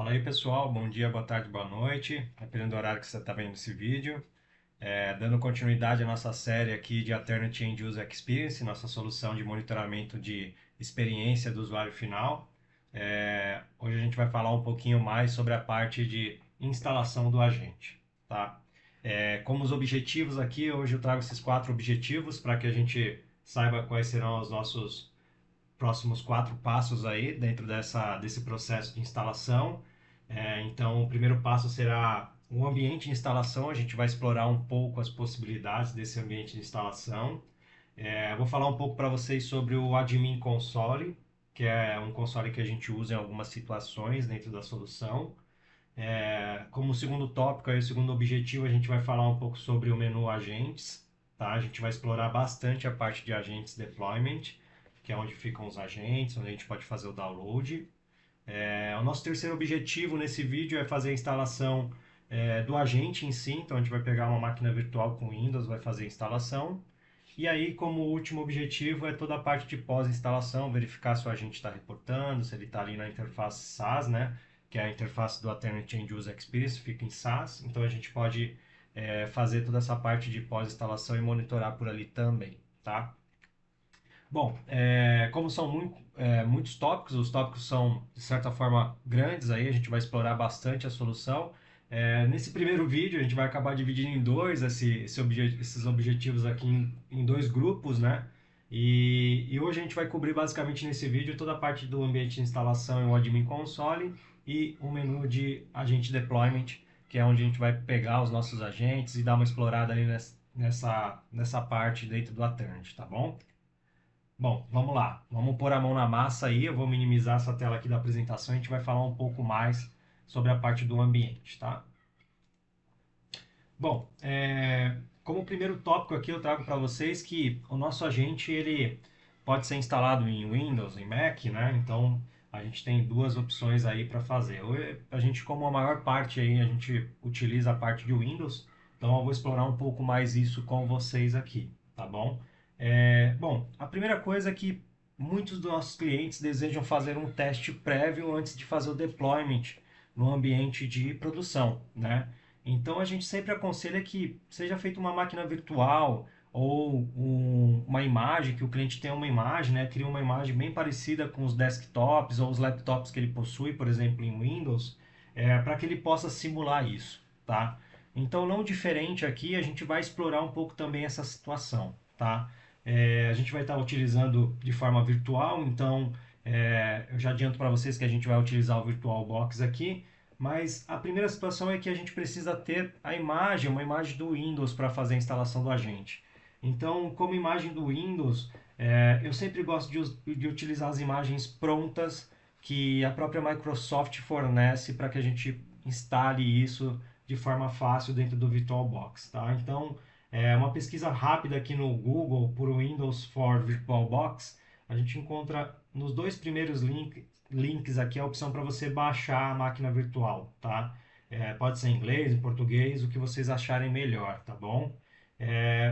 Fala aí pessoal, bom dia, boa tarde, boa noite, dependendo do horário que você está vendo esse vídeo. Dando continuidade à nossa série aqui de Alternate End User Experience, nossa solução de monitoramento de experiência do usuário final. Hoje a gente vai falar um pouquinho mais sobre a parte de instalação do agente, tá? Como os objetivos aqui, hoje eu trago esses 4 objetivos para que a gente saiba quais serão os nossos próximos 4 passos aí dentro desse processo de instalação. Então, o primeiro passo será o ambiente de instalação. A gente vai explorar um pouco as possibilidades desse ambiente de instalação. Vou falar um pouco para vocês sobre o Admin Console, que é um console que a gente usa em algumas situações dentro da solução. Como segundo tópico, aí, o segundo objetivo, a gente vai falar um pouco sobre o menu Agentes. Tá? A gente vai explorar bastante a parte de Agentes Deployment, que é onde ficam os agentes, onde a gente pode fazer o download. O nosso terceiro objetivo nesse vídeo é fazer a instalação do agente em si. Então a gente vai pegar uma máquina virtual com Windows, vai fazer a instalação. E aí, como último objetivo, é toda a parte de pós-instalação, verificar se o agente está reportando, se ele está ali na interface SaaS, né? Que é a interface do Alternate End User Experience, fica em SaaS. Então a gente pode fazer toda essa parte de pós-instalação e monitorar por ali também, tá? Bom, como são muitos tópicos, os tópicos são, de certa forma, grandes, aí a gente vai explorar bastante a solução. Nesse primeiro vídeo, a gente vai acabar dividindo em dois esses objetivos aqui em dois grupos, né? E hoje a gente vai cobrir basicamente nesse vídeo toda a parte do ambiente de instalação e o Admin Console e o menu de Agente Deployment, que é onde a gente vai pegar os nossos agentes e dar uma explorada ali nessa parte dentro do Alternate, tá bom? Bom, vamos lá. Vamos pôr a mão na massa aí. Eu vou minimizar essa tela aqui da apresentação. A gente vai falar um pouco mais sobre a parte do ambiente, tá? Bom, como primeiro tópico aqui eu trago para vocês que o nosso agente ele pode ser instalado em Windows, em Mac, né? Então a gente tem duas opções aí para fazer. A gente, como a maior parte aí, a gente utiliza a parte de Windows. Então eu vou explorar um pouco mais isso com vocês aqui, tá bom? Bom, a primeira coisa é que muitos dos nossos clientes desejam fazer um teste prévio antes de fazer o deployment no ambiente de produção, né? Então a gente sempre aconselha que seja feita uma máquina virtual ou uma imagem, que o cliente tenha uma imagem, né? Cria uma imagem bem parecida com os desktops ou os laptops que ele possui, por exemplo, em Windows, para que ele possa simular isso, tá? Então, não diferente aqui, a gente vai explorar um pouco também essa situação, tá? A gente vai estar utilizando de forma virtual, então eu já adianto para vocês que a gente vai utilizar o VirtualBox aqui, mas a primeira situação é que a gente precisa ter a imagem, uma imagem do Windows para fazer a instalação do agente. Então, como imagem do Windows, eu sempre gosto de utilizar as imagens prontas que a própria Microsoft fornece para que a gente instale isso de forma fácil dentro do VirtualBox, tá? Então, uma pesquisa rápida aqui no Google por Windows for VirtualBox, a gente encontra nos dois primeiros links aqui a opção para você baixar a máquina virtual, tá? Pode ser em inglês, em português, o que vocês acharem melhor, tá bom?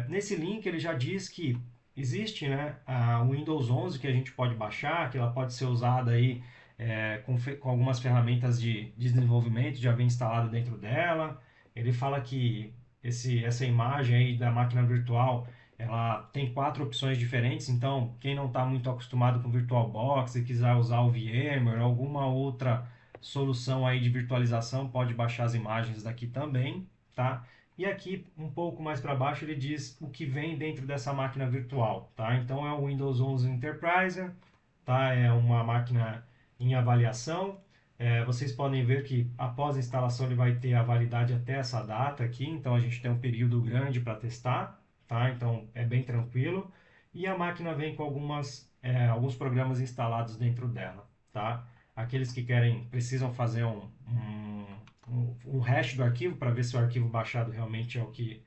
Nesse link ele já diz que existe, né, a Windows 11 que a gente pode baixar, que ela pode ser usada aí com algumas ferramentas de desenvolvimento já vem instalado dentro dela. Ele fala que essa imagem aí da máquina virtual ela tem 4 opções diferentes, então quem não está muito acostumado com VirtualBox e quiser usar o VMware, alguma outra solução aí de virtualização, pode baixar as imagens daqui também, tá? E aqui um pouco mais para baixo ele diz o que vem dentro dessa máquina virtual, tá? Então é o Windows 11 Enterprise, tá? É uma máquina em avaliação. Vocês podem ver que após a instalação ele vai ter a validade até essa data aqui, então a gente tem um período grande para testar, tá? Então é bem tranquilo. E a máquina vem com alguns programas instalados dentro dela, tá? Aqueles que precisam fazer um hash do arquivo para ver se o arquivo baixado realmente é o que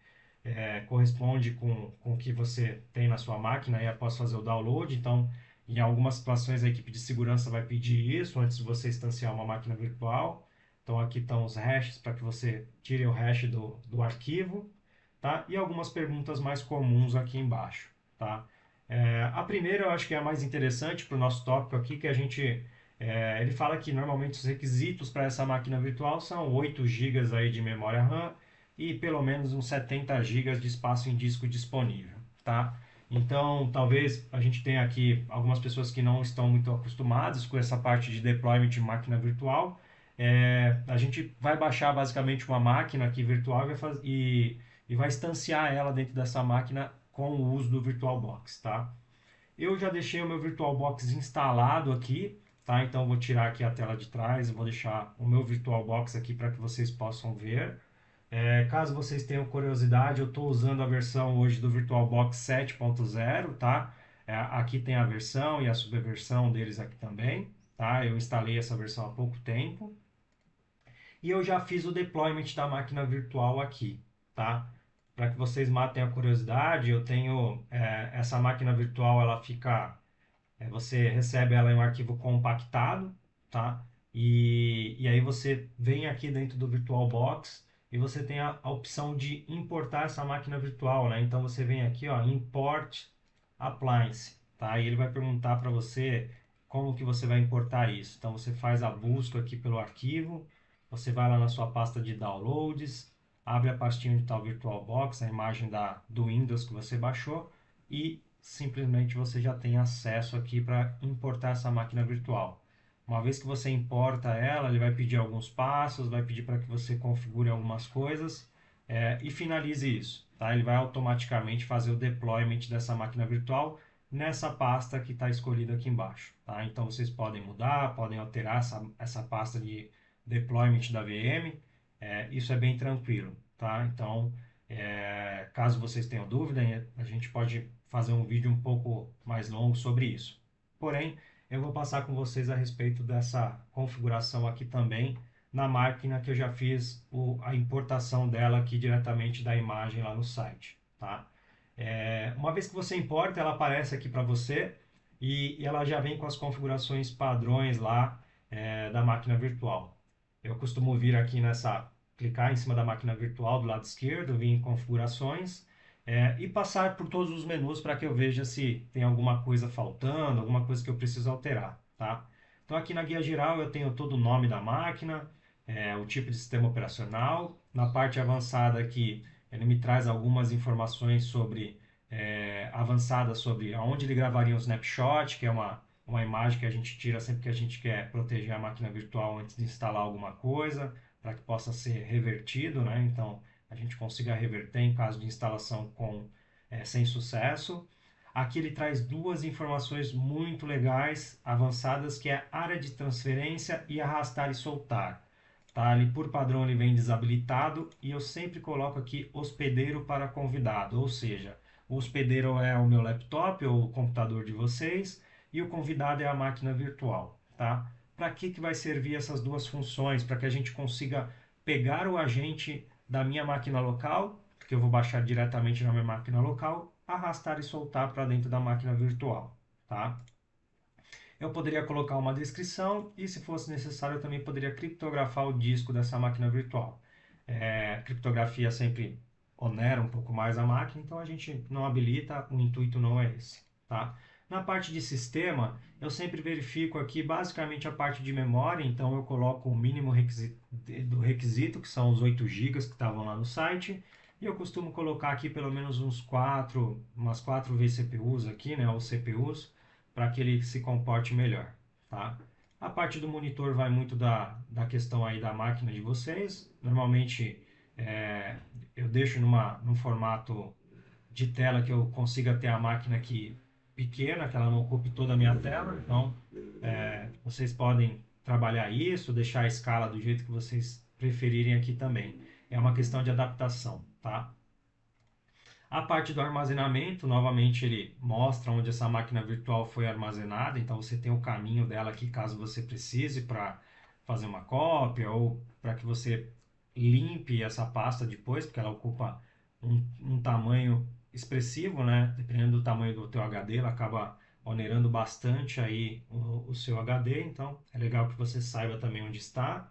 corresponde com o que você tem na sua máquina e após fazer o download. Então, em algumas situações a equipe de segurança vai pedir isso antes de você instanciar uma máquina virtual. Então aqui estão os hashes para que você tire o hash do arquivo, tá? E algumas perguntas mais comuns aqui embaixo, tá? A primeira eu acho que é a mais interessante para o nosso tópico aqui, que a gente Ele fala que normalmente os requisitos para essa máquina virtual são 8 GB aí de memória RAM e pelo menos uns 70 GB de espaço em disco disponível, tá? Então, talvez a gente tenha aqui algumas pessoas que não estão muito acostumadas com essa parte de deployment de máquina virtual. A gente vai baixar basicamente uma máquina aqui virtual e vai instanciar ela dentro dessa máquina com o uso do VirtualBox, tá? Eu já deixei o meu VirtualBox instalado aqui, tá? Então vou tirar aqui a tela de trás, vou deixar o meu VirtualBox aqui para que vocês possam ver. Caso vocês tenham curiosidade, eu estou usando a versão hoje do VirtualBox 7.0, tá? Aqui tem a versão e a subversão deles aqui também, tá? Eu instalei essa versão há pouco tempo. E eu já fiz o deployment da máquina virtual aqui, tá? Para que vocês matem a curiosidade, eu tenho essa máquina virtual, ela fica, você recebe ela em um arquivo compactado, tá? E aí você vem aqui dentro do VirtualBox e você tem a opção de importar essa máquina virtual, né? Então você vem aqui, ó, Import Appliance, tá? E ele vai perguntar para você como que você vai importar isso. Então você faz a busca aqui pelo arquivo, você vai lá na sua pasta de downloads, abre a pastinha onde está o VirtualBox, a imagem do Windows que você baixou e simplesmente você já tem acesso aqui para importar essa máquina virtual. Uma vez que você importa ela, ele vai pedir alguns passos, vai pedir para que você configure algumas coisas e finalize isso. Tá? Ele vai automaticamente fazer o deployment dessa máquina virtual nessa pasta que está escolhida aqui embaixo. Tá? Então vocês podem mudar, podem alterar essa pasta de deployment da VM. Isso é bem tranquilo. Tá? Então, caso vocês tenham dúvida, a gente pode fazer um vídeo um pouco mais longo sobre isso. Porém, eu vou passar com vocês a respeito dessa configuração aqui também na máquina que eu já fiz a importação dela aqui diretamente da imagem lá no site, tá? Uma vez que você importa, ela aparece aqui para você e ela já vem com as configurações padrões lá da máquina virtual. Eu costumo vir aqui clicar em cima da máquina virtual do lado esquerdo, vir em configurações e passar por todos os menus para que eu veja se tem alguma coisa faltando, alguma coisa que eu preciso alterar, tá? Então aqui na guia geral eu tenho todo o nome da máquina, o tipo de sistema operacional. Na parte avançada aqui ele me traz algumas informações avançadas sobre aonde ele gravaria um snapshot, que é uma imagem que a gente tira sempre que a gente quer proteger a máquina virtual antes de instalar alguma coisa, para que possa ser revertido, né? Então a gente consiga reverter em caso de instalação sem sucesso. Aqui ele traz duas informações muito legais, avançadas, que é área de transferência e arrastar e soltar. Tá? Ali por padrão ele vem desabilitado e eu sempre coloco aqui hospedeiro para convidado, ou seja, o hospedeiro é o meu laptop ou o computador de vocês e o convidado é a máquina virtual. Tá? Para que vai servir essas duas funções? Para que a gente consiga pegar o agente da minha máquina local, que eu vou baixar diretamente na minha máquina local, arrastar e soltar para dentro da máquina virtual. Tá? Eu poderia colocar uma descrição e, se fosse necessário, eu também poderia criptografar o disco dessa máquina virtual. Criptografia sempre onera um pouco mais a máquina, então a gente não habilita, o intuito não é esse. Tá? Na parte de sistema, eu sempre verifico aqui basicamente a parte de memória, então eu coloco o mínimo do requisito, que são os 8 GB que estavam lá no site, e eu costumo colocar aqui pelo menos umas 4 vCPUs aqui, né, ou CPUs, para que ele se comporte melhor, tá? A parte do monitor vai muito da questão aí da máquina de vocês. Normalmente eu deixo num formato de tela que eu consiga ter a máquina aqui pequena, que ela não ocupe toda a minha tela. Então, vocês podem trabalhar isso, deixar a escala do jeito que vocês preferirem aqui também. É uma questão de adaptação, tá? A parte do armazenamento, novamente ele mostra onde essa máquina virtual foi armazenada, então você tem o caminho dela aqui caso você precise para fazer uma cópia ou para que você limpe essa pasta depois, porque ela ocupa um tamanho expressivo, né? Dependendo do tamanho do teu HD, ela acaba onerando bastante aí o seu HD, então é legal que você saiba também onde está.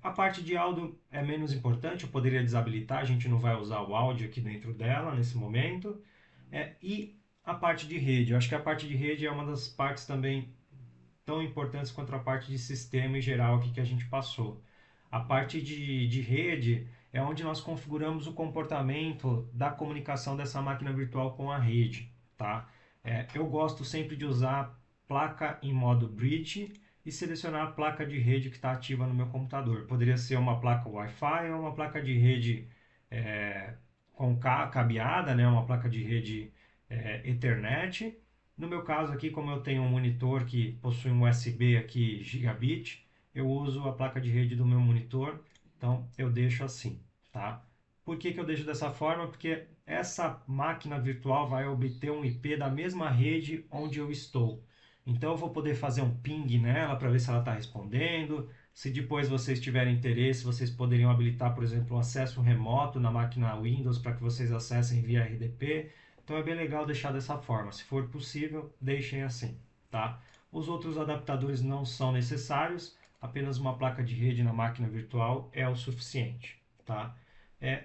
A parte de áudio é menos importante, eu poderia desabilitar, a gente não vai usar o áudio aqui dentro dela nesse momento. E a parte de rede, eu acho que a parte de rede é uma das partes também tão importantes quanto a parte de sistema em geral aqui que a gente passou. A parte de rede é onde nós configuramos o comportamento da comunicação dessa máquina virtual com a rede, tá? Eu gosto sempre de usar placa em modo bridge e selecionar a placa de rede que está ativa no meu computador. Poderia ser uma placa Wi-Fi ou uma placa de rede com cabeada, né? Uma placa de rede Ethernet. No meu caso aqui, como eu tenho um monitor que possui um USB aqui gigabit, eu uso a placa de rede do meu monitor, então eu deixo assim, tá? Por que eu deixo dessa forma? Porque essa máquina virtual vai obter um IP da mesma rede onde eu estou. Então eu vou poder fazer um ping nela para ver se ela está respondendo. Se depois vocês tiverem interesse, vocês poderiam habilitar, por exemplo, um acesso remoto na máquina Windows para que vocês acessem via RDP. Então é bem legal deixar dessa forma. Se for possível, deixem assim, tá? Os outros adaptadores não são necessários, apenas uma placa de rede na máquina virtual é o suficiente, tá?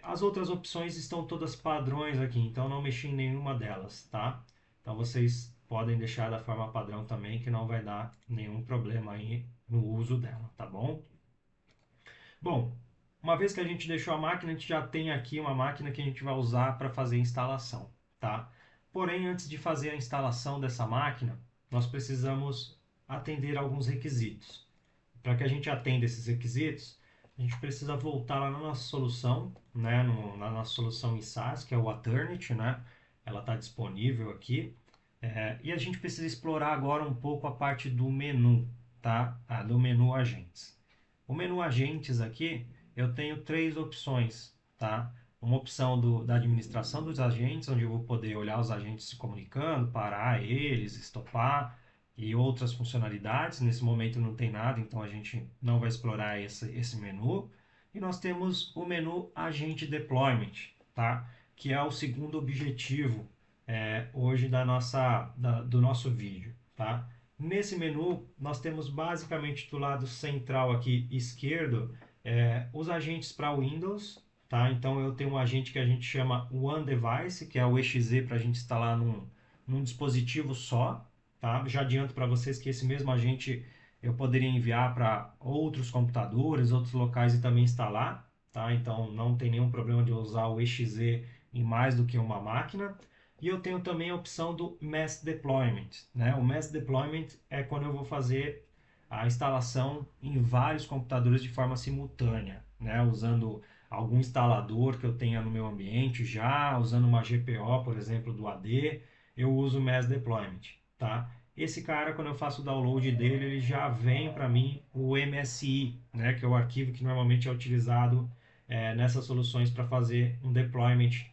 As outras opções estão todas padrões aqui, então não mexi em nenhuma delas, tá? Então vocês podem deixar da forma padrão também, que não vai dar nenhum problema aí no uso dela, tá bom? Bom, uma vez que a gente deixou a máquina, a gente já tem aqui uma máquina que a gente vai usar para fazer a instalação, tá? Porém, antes de fazer a instalação dessa máquina, nós precisamos atender a alguns requisitos. Para que a gente atenda esses requisitos, a gente precisa voltar lá na nossa solução, né, na nossa solução em SaaS, que é o Aternity, né? Ela está disponível aqui. E a gente precisa explorar agora um pouco a parte do menu, tá? Do menu Agentes. O menu Agentes aqui, eu tenho três opções, tá? Uma opção da administração dos agentes, onde eu vou poder olhar os agentes se comunicando, parar eles, estopar e outras funcionalidades. Nesse momento não tem nada, então a gente não vai explorar esse menu. E nós temos o menu Agente Deployment, tá? Que é o segundo objetivo hoje do nosso vídeo, tá? Nesse menu, nós temos basicamente do lado central aqui esquerdo os agentes para Windows, tá? Então eu tenho um agente que a gente chama One Device, que é o exe para a gente instalar num dispositivo só, tá? Já adianto para vocês que esse mesmo agente eu poderia enviar para outros computadores, outros locais e também instalar, tá? Então não tem nenhum problema de usar o exe em mais do que uma máquina. E eu tenho também a opção do Mass Deployment, né? O Mass Deployment é quando eu vou fazer a instalação em vários computadores de forma simultânea, né? Usando algum instalador que eu tenha no meu ambiente já, usando uma GPO, por exemplo, do AD, eu uso o Mass Deployment, tá? Esse cara, quando eu faço o download dele, ele já vem para mim o MSI, né? Que é o arquivo que normalmente é utilizado nessas soluções para fazer um deployment